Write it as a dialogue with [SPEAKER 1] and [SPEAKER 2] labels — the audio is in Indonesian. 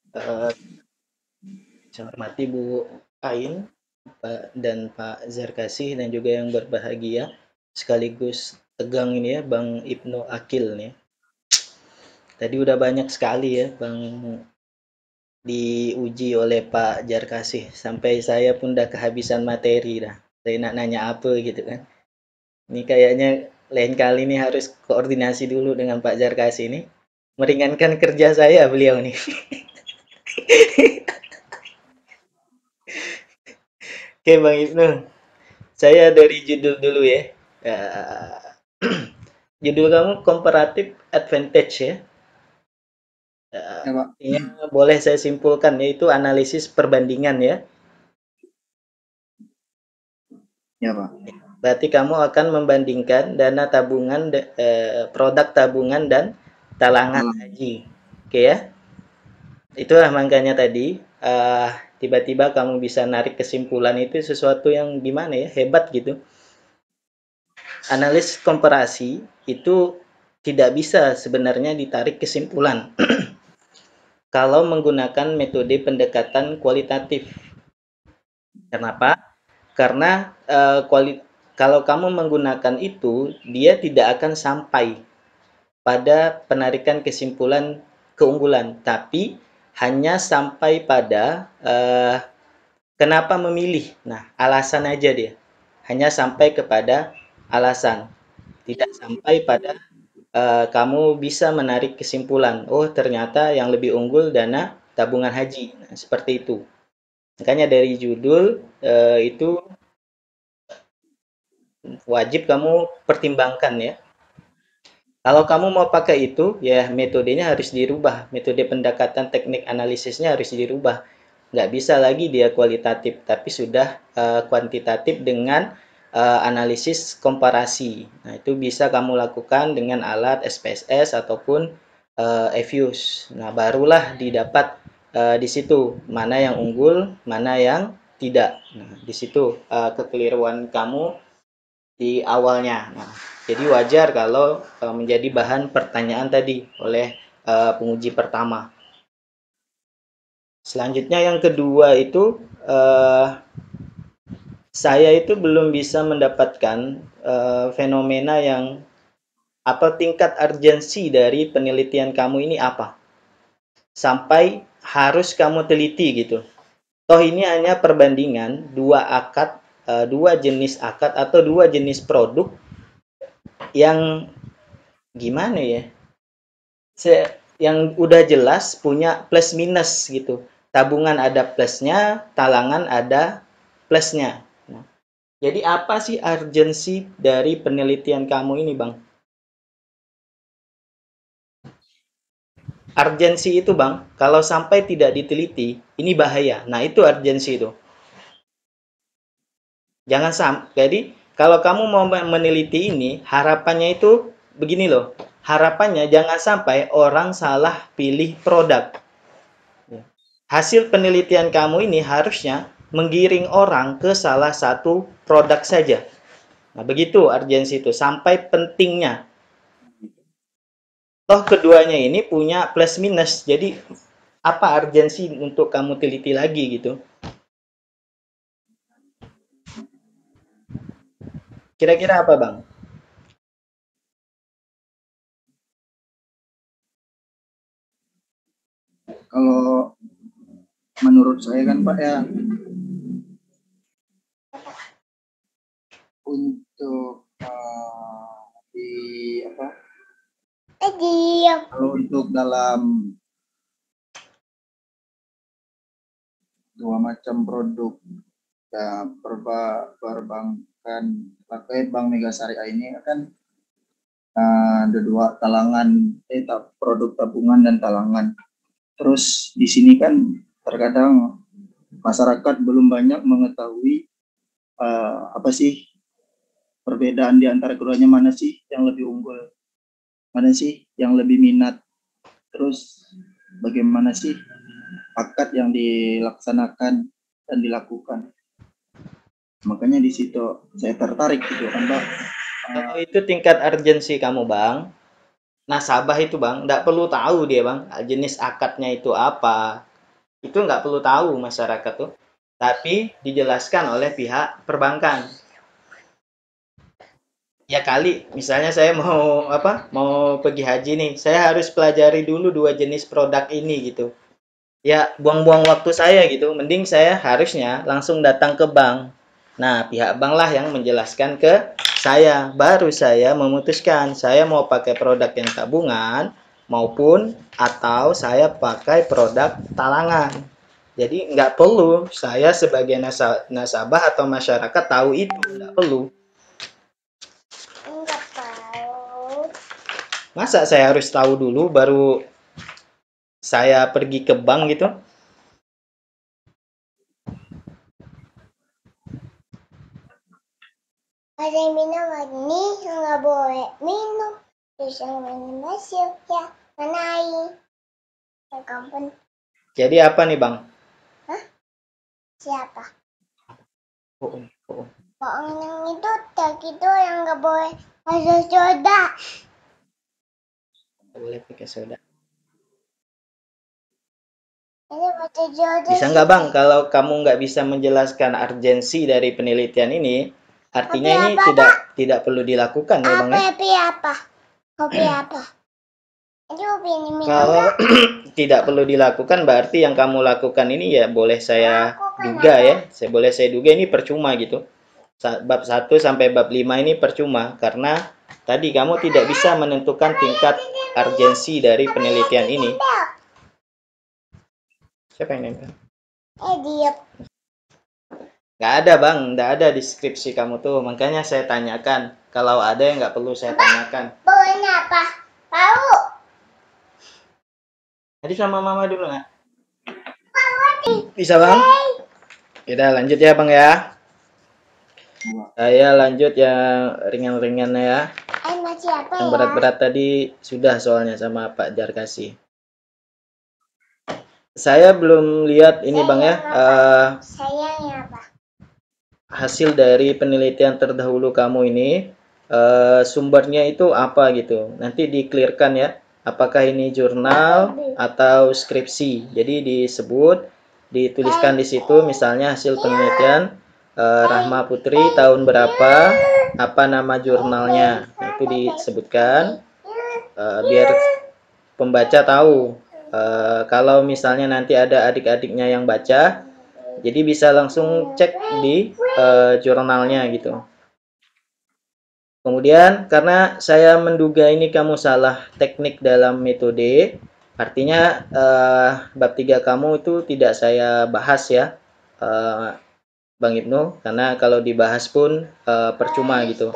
[SPEAKER 1] Eh, saya hormati Bu Ain, Pak dan Pak Zarkasih dan juga yang berbahagia, sekaligus tegang ini ya Bang Ibnu Akil nih. Tadi udah banyak sekali ya Bang diuji oleh Pak Jarkasih sampai saya pun udah kehabisan materi dah. Saya nak nanya apa gitu kan. Ini kayaknya lain kali nih harus koordinasi dulu dengan Pak Jarkasih ini. Meringankan kerja saya beliau nih. Oke Bang Ibnu, saya dari judul dulu ya. Eh, judul kamu comparative advantage ya.
[SPEAKER 2] Ya Pak,
[SPEAKER 1] Artinya boleh saya simpulkan yaitu analisis perbandingan ya.
[SPEAKER 2] ya Pak.
[SPEAKER 1] Berarti kamu akan membandingkan dana tabungan, produk tabungan dan talangan
[SPEAKER 2] Salam.
[SPEAKER 1] haji. Oke ya. Itulah makanya tadi tiba-tiba kamu bisa narik kesimpulan itu sesuatu yang gimana ya, hebat gitu. Analis komparasi itu tidak bisa sebenarnya ditarik kesimpulan kalau menggunakan metode pendekatan kualitatif. Kenapa? Karena kalau kamu menggunakan itu, dia tidak akan sampai pada penarikan kesimpulan keunggulan, tapi hanya sampai pada kenapa memilih. Nah, alasan aja dia. Hanya sampai kepada alasan, tidak sampai pada kamu bisa menarik kesimpulan. Oh, ternyata yang lebih unggul dana tabungan haji. Nah, seperti itu. Makanya dari judul itu wajib kamu pertimbangkan ya. Kalau kamu mau pakai itu, ya metodenya harus dirubah. Metode pendekatan teknik analisisnya harus dirubah. Nggak bisa lagi dia kualitatif, tapi sudah kuantitatif dengan analisis komparasi. Nah, itu bisa kamu lakukan dengan alat SPSS ataupun EVIUS. Nah, barulah didapat di situ mana yang unggul, mana yang tidak. Nah, di situ kekeliruan kamu di awalnya. Nah, jadi wajar kalau menjadi bahan pertanyaan tadi oleh penguji pertama. Selanjutnya yang kedua itu saya itu belum bisa mendapatkan fenomena yang atau tingkat urgensi dari penelitian kamu ini apa sampai harus kamu teliti gitu. Toh ini hanya perbandingan dua akad, dua jenis akad atau dua jenis produk yang gimana ya? Yang udah jelas punya plus minus gitu. Tabungan ada plusnya, talangan ada plusnya. Nah, jadi apa sih urgensi dari penelitian kamu ini, Bang? Urgensi itu, Bang, kalau sampai tidak diteliti, ini bahaya. Nah, itu urgensi itu. Jangan sampai. Jadi, kalau kamu mau meneliti ini, harapannya itu begini loh. Harapannya jangan sampai orang salah pilih produk. Hasil penelitian kamu ini harusnya menggiring orang ke salah satu produk saja. Nah, begitu urgensi itu, sampai pentingnya. Toh keduanya ini punya plus minus, jadi apa urgensi untuk kamu teliti lagi gitu. Kira-kira apa Bang?
[SPEAKER 2] Kalau menurut saya kan Pak ya, untuk di apa? Kalau untuk dalam dua macam produk ya, perbankan pakai Bank Mega Syariah ini kan ada dua talangan, produk tabungan dan talangan. Terus di sini kan terkadang masyarakat belum banyak mengetahui apa sih perbedaan di antara keduanya, mana sih yang lebih unggul, mana sih yang lebih minat, terus bagaimana sih akad yang dilaksanakan dan dilakukan. Makanya di situ saya tertarik gitu kan Pak.
[SPEAKER 1] Kalau itu tingkat urgensi kamu Bang, nasabah itu Bang, nggak perlu tahu dia Bang, jenis akadnya itu apa, Itu nggak perlu tahu masyarakat tuh, tapi dijelaskan oleh pihak perbankan. Ya kali, misalnya saya mau apa? Mau pergi haji nih, saya harus pelajari dulu dua jenis produk ini gitu. Ya buang-buang waktu saya gitu. Mending saya harusnya langsung datang ke bank. Nah, pihak bank lah yang menjelaskan ke saya. Baru saya memutuskan saya mau pakai produk yang tabungan maupun atau saya pakai produk talangan. Jadi nggak perlu saya sebagai nasabah atau masyarakat tahu itu, nggak perlu.
[SPEAKER 3] Enggak tahu.
[SPEAKER 1] Masa saya harus tahu dulu baru saya pergi ke bank gitu?
[SPEAKER 3] Ada yang minum ini nggak boleh minum. Terus yang minum masuk ya mana air? Ya kampun.
[SPEAKER 1] Jadi apa nih bang?
[SPEAKER 3] Siapa?
[SPEAKER 1] Oh, oh.
[SPEAKER 3] Bohong yang itu tak itu yang nggak boleh masuk soda.
[SPEAKER 1] Boleh pakai soda.
[SPEAKER 3] Ini masuk soda.
[SPEAKER 1] Bisa nggak bang, kalau kamu nggak bisa menjelaskan urgensi dari penelitian ini, artinya ini tidak perlu dilakukan ya bang ya?
[SPEAKER 3] Kopi apa? Kopi apa? Ini kopi ini minum.
[SPEAKER 1] Kalau tidak perlu dilakukan, berarti yang kamu lakukan ini ya boleh saya duga ya, boleh saya duga ini percuma gitu. Bab 1 sampai bab 5 ini percuma, karena tadi kamu tidak bisa menentukan tingkat urgensi dari penelitian ini. Siapa yang nempel?
[SPEAKER 3] Diep.
[SPEAKER 1] Nggak ada bang, nggak ada deskripsi kamu tuh, makanya saya tanyakan. Kalau ada yang nggak perlu saya tanyakan.
[SPEAKER 3] Bawanya apa? Tahu.
[SPEAKER 1] Tadi sama mama dulu nggak? Bisa bang? Kita lanjut ya bang ya. Saya lanjut yang ringan-ringan ya.
[SPEAKER 3] Masih apa
[SPEAKER 1] Yang
[SPEAKER 3] ya?
[SPEAKER 1] berat-berat tadi sudah soalnya sama Pak Jarkasi. Saya belum lihat ini bang ya.
[SPEAKER 3] Sayangnya apa?
[SPEAKER 1] Hasil dari penelitian terdahulu kamu ini. Sumbernya itu apa gitu. Nanti di-clearkan ya. Apakah ini jurnal atau skripsi. Jadi disebut, dituliskan di situ misalnya hasil penelitian Rahma Putri tahun berapa, apa nama jurnalnya. Nah, itu disebutkan biar pembaca tahu. Kalau misalnya nanti ada adik-adiknya yang baca, jadi bisa langsung cek di jurnalnya gitu. Kemudian karena saya menduga ini kamu salah teknik dalam metode, artinya bab 3 kamu itu tidak saya bahas ya, Bang Ibnu, karena kalau dibahas pun percuma gitu.